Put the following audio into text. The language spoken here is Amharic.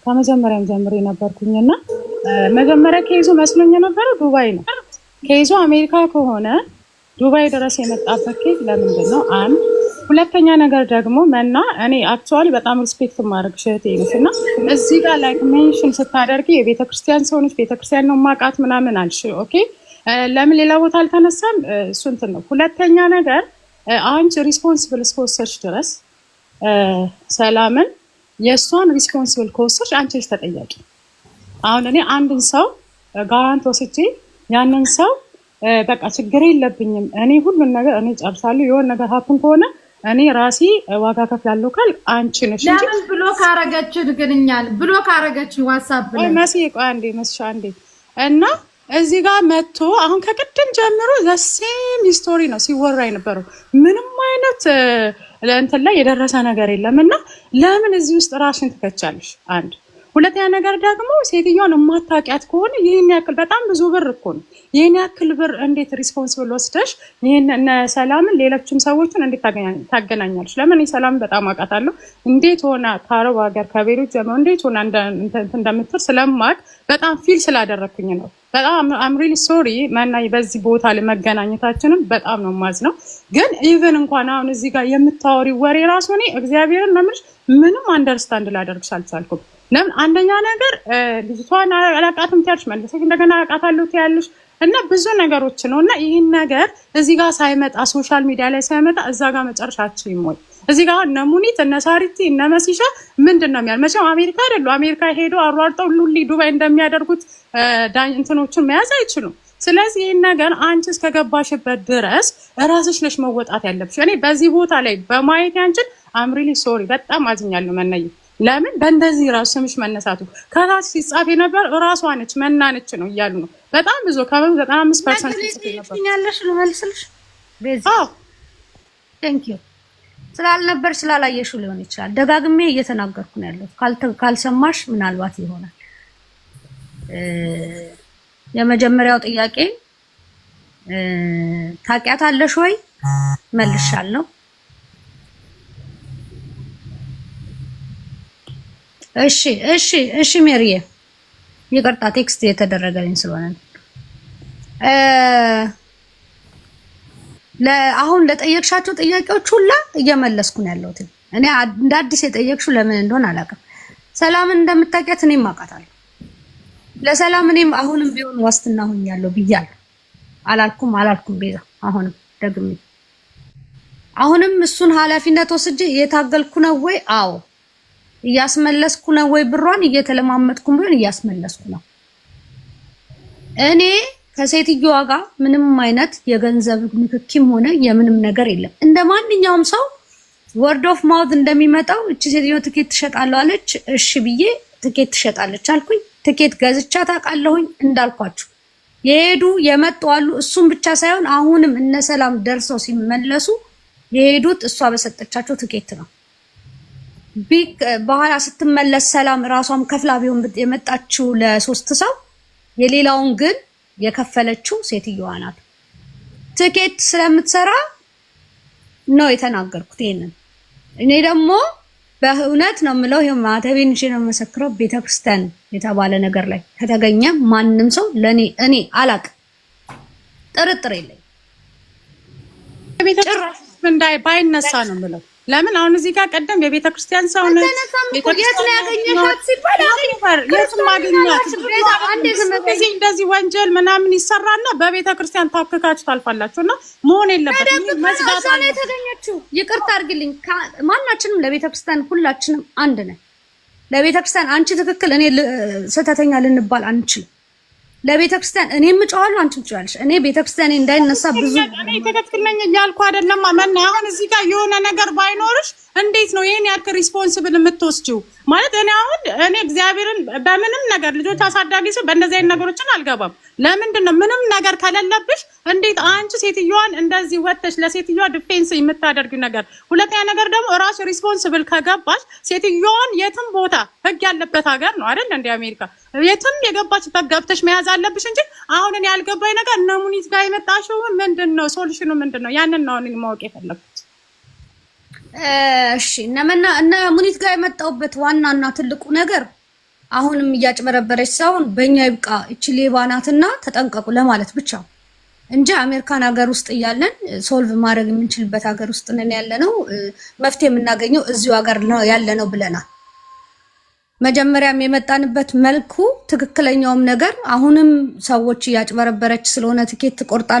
ከመጀመሪያም ጀምሬ ነበርኩኝና መጀመሪያ ከይዞ መስሎኝ የነበረው ዱባይ ነው። ከይዞ አሜሪካ ከሆነ ዱባይ ድረስ የመጣበት ኬዝ ለምንድን ነው? አንድ ሁለተኛ ነገር ደግሞ መና እኔ አክቹዋሊ በጣም ሪስፔክት ማድረግ ሸቴ ነሽ እና እዚህ ጋር ላይክ ሜንሽን ስታደርጊ የቤተክርስቲያን ሰው ነች ቤተክርስቲያን ነው ማቃት ምናምን አልሽ። ኦኬ ለምን ሌላ ቦታ አልተነሳም? እሱ እንትን ነው። ሁለተኛ ነገር አንቺ ሪስፖንሲብል እስከወሰድሽ ድረስ ሰላምን የእሷን ሪስፖንሲብል ከወሰድሽ አንቺ ነሽ ተጠያቂ። አሁን እኔ አንድን ሰው ጋራንት ወስጄ ያንን ሰው በቃ ችግር የለብኝም እኔ ሁሉን ነገር እኔ ጨርሳለሁ የሆነ ነገር ሀፕን ከሆነ እኔ ራሴ ዋጋ ከፍላለሁ ካል አንቺ ነሽ እንጂ ለምን ብሎ ካረጋችን ግንኛል ብሎ ካረጋችን ዋትስአፕ ላይ መሲ ቆይ አንዴ መስሻ አንዴ እና እዚህ ጋር መጥቶ አሁን ከቅድም ጀምሮ ዘሴም ሂስቶሪ ነው ሲወራ የነበረው ምንም አይነት ለእንትን ላይ የደረሰ ነገር የለም እና ለምን እዚህ ውስጥ ራስሽን ትከቻለሽ? አንድ ሁለተኛ ነገር ደግሞ ሴትዮዋን የማታውቂያት ከሆነ ይህን ያክል በጣም ብዙ ብር እኮ ነው። ይህን ያክል ብር እንዴት ሪስፖንሲብል ወስደሽ ይህን እነ ሰላምን ሌሎችም ሰዎችን እንዴት ታገናኛለሽ? ለምን ሰላምን በጣም አውቃታለሁ። እንዴት ሆና ከአረብ ሀገር ከቤሩት ጀምሮ እንዴት ሆና እንደምትር ስለማቅ በጣም ፊል ስላደረግኩኝ ነው። በጣም አም ሪሊ ሶሪ መናይ በዚህ ቦታ ለመገናኘታችንም በጣም ነው ማዝነው። ግን ኢቭን እንኳን አሁን እዚህ ጋር የምታወሪ ወሬ ራሱ እኔ እግዚአብሔርን ለምንሽ ምንም አንደርስታንድ ላደርግሽ አልቻልኩም። ለምን አንደኛ ነገር ልጅቷን አላቃትም ትያለሽ መልሰሽ እንደገና አቃታለሁ ትያለሽ እና ብዙ ነገሮች ነው እና ይሄን ነገር እዚህ ጋር ሳይመጣ ሶሻል ሚዲያ ላይ ሳይመጣ እዛ ጋር መጨረሻችን ይሞይ እዚህ ጋር እነ ሙኒት እነ ሳሪቲ እነ መሲሻ ምንድነው የሚያል መቼም አሜሪካ አይደሉ አሜሪካ ሄዶ አሯርጠው ሉሊ ዱባይ እንደሚያደርጉት እንትኖችን መያዝ አይችሉም። ስለዚህ ይሄን ነገር አንቺ እስከገባሽበት ድረስ ራስሽ ነሽ መወጣት ያለብሽ። እኔ በዚህ ቦታ ላይ በማየት ያንቺን አም ሪሊ ሶሪ በጣም አዝኛለሁ መናይ። ለምን በእንደዚህ ራሱ ስምሽ መነሳቱ ከታች ሲጻፍ ነበር ራሷ ነች መናነች ነው እያሉ ነው በጣም ብዙ ከ95% ሲጽፍ ነበር ያለሽ ነው መልስልሽ ቤዛ ቴንክ ዩ ስላልነበር ስላላየሽው ሊሆን ይችላል። ደጋግሜ እየተናገርኩ ነው ያለው ካልሰማሽ ምናልባት ይሆናል። የመጀመሪያው ጥያቄ ታውቂያታለሽ ወይ መልሻለሁ። እሺ ሜሪዬ ይቅርታ ቴክስት የተደረገልኝ ስለሆነ አሁን ለጠየቅሻቸው ጥያቄዎች ሁላ እየመለስኩ ነው ያለሁት። እኔ እንደ አዲስ የጠየቅሽው ለምን እንደሆነ አላውቅም። ሰላምን እንደምታውቂያት እኔም አውቃታለሁ። ለሰላም እኔም አሁንም ቢሆን ዋስትና ሆኛለሁ ብያለሁ። አላልኩም ቤዛ አሁንም ደግሜ አሁንም እሱን ኃላፊነት ወስጄ እየታገልኩ ነው ወይ? አዎ እያስመለስኩ ነው ወይ? ብሯን እየተለማመጥኩ ቢሆን እያስመለስኩ ነው። እኔ ከሴትዮዋ ጋር ምንም አይነት የገንዘብ ንክኪም ሆነ የምንም ነገር የለም። እንደ ማንኛውም ሰው ወርድ ኦፍ ማውዝ እንደሚመጣው እቺ ሴትዮ ትኬት ትሸጣለች አለች። እሺ ብዬ ትኬት ትሸጣለች አልኩኝ። ትኬት ገዝቻ ታውቃለሁኝ። እንዳልኳችሁ የሄዱ የመጡ አሉ። እሱም ብቻ ሳይሆን አሁንም እነ ሰላም ደርሰው ሲመለሱ የሄዱት እሷ በሰጠቻቸው ትኬት ነው። በኋላ ስትመለስ ሰላም ራሷም ከፍላ ቢሆን የመጣችው ለሶስት ሰው የሌላውን ግን የከፈለችው ሴትዮዋ ናት። ትኬት ስለምትሰራ ነው የተናገርኩት ይሄንን። እኔ ደግሞ በእውነት ነው የምለው ይሄ ማተቤን እሺ ነው መሰክረው ቤተክርስቲያን የተባለ ነገር ላይ ከተገኘ ማንንም ሰው እኔ አላቅ ጥርጥር የለኝ ቤተክርስቲያን እንዳይ ባይነሳ ነው የምለው። ለምን አሁን እዚህ ጋር ቀደም የቤተ ክርስቲያን ሰው ነው የት ነው ያገኘሻት ሲባል የትም ማግኘት እንደዚህ ወንጀል ምናምን ይሰራና በቤተ ክርስቲያን ታክካችሁ ታልፋላችሁና መሆን የለበትም። መስጋታ ነው የተገኘችው። ይቅርታ አድርግልኝ ማናችንም ለቤተ ክርስቲያን ሁላችንም አንድ ነን። ለቤተ ክርስቲያን አንቺ ትክክል እኔ ስህተተኛ ልንባል አንችልም። ለቤተክርስቲያን እኔም እጨዋለሁ አንቺም ትጨዋለሽ። እኔ ቤተክርስቲያን እንዳይነሳ ብዙ እኔ ትክክል ነኝ እያልኩ አይደለም። ማን አሁን እዚህ ጋር የሆነ ነገር ባይኖርሽ እንዴት ነው ይሄን ያክል ሪስፖንሲብል የምትወስጂው? ማለት እኔ እግዚአብሔርን በምንም ነገር ልጆች አሳዳጊ ሰው በእንደዚህ አይነት ነገሮችን አልገባም። ለምንድን ነው ምንም ነገር ከሌለብሽ እንዴት አንቺ ሴትዮዋን እንደዚህ ወጥተሽ ለሴትዮዋ ዲፌንስ የምታደርጊው ነገር? ሁለተኛ ነገር ደግሞ ራሱ ሪስፖንሲብል ከገባሽ ሴትዮዋን የትም ቦታ ህግ ያለበት ሀገር ነው አይደል? እንደ አሜሪካ የትም የገባችበት ገብተሽ መያዝ አለብሽ እንጂ አሁን እኔ ያልገባኝ ነገር እነ ሙኒት ጋር የመጣሽው ምንድነው? ሶሉሽኑ ምንድነው? ያንን ነው እኔ ማወቅ የፈለኩት። እሺ እነ ሙኒት ጋር የመጣውበት ዋናና ትልቁ ነገር አሁንም እያጭበረበረች ሳይሆን በእኛ ይብቃ እቺ ሌባ ናትና ተጠንቀቁ ለማለት ብቻ እንጂ አሜሪካን ሀገር ውስጥ እያለን ሶልቭ ማድረግ የምንችልበት ሀገር ውስጥ ነን ያለነው። መፍትሄ የምናገኘው እዚሁ ሀገር ነው ያለነው ብለናል። መጀመሪያም የመጣንበት መልኩ ትክክለኛውም ነገር አሁንም ሰዎች እያጭበረበረች ስለሆነ ትኬት ቆርጣ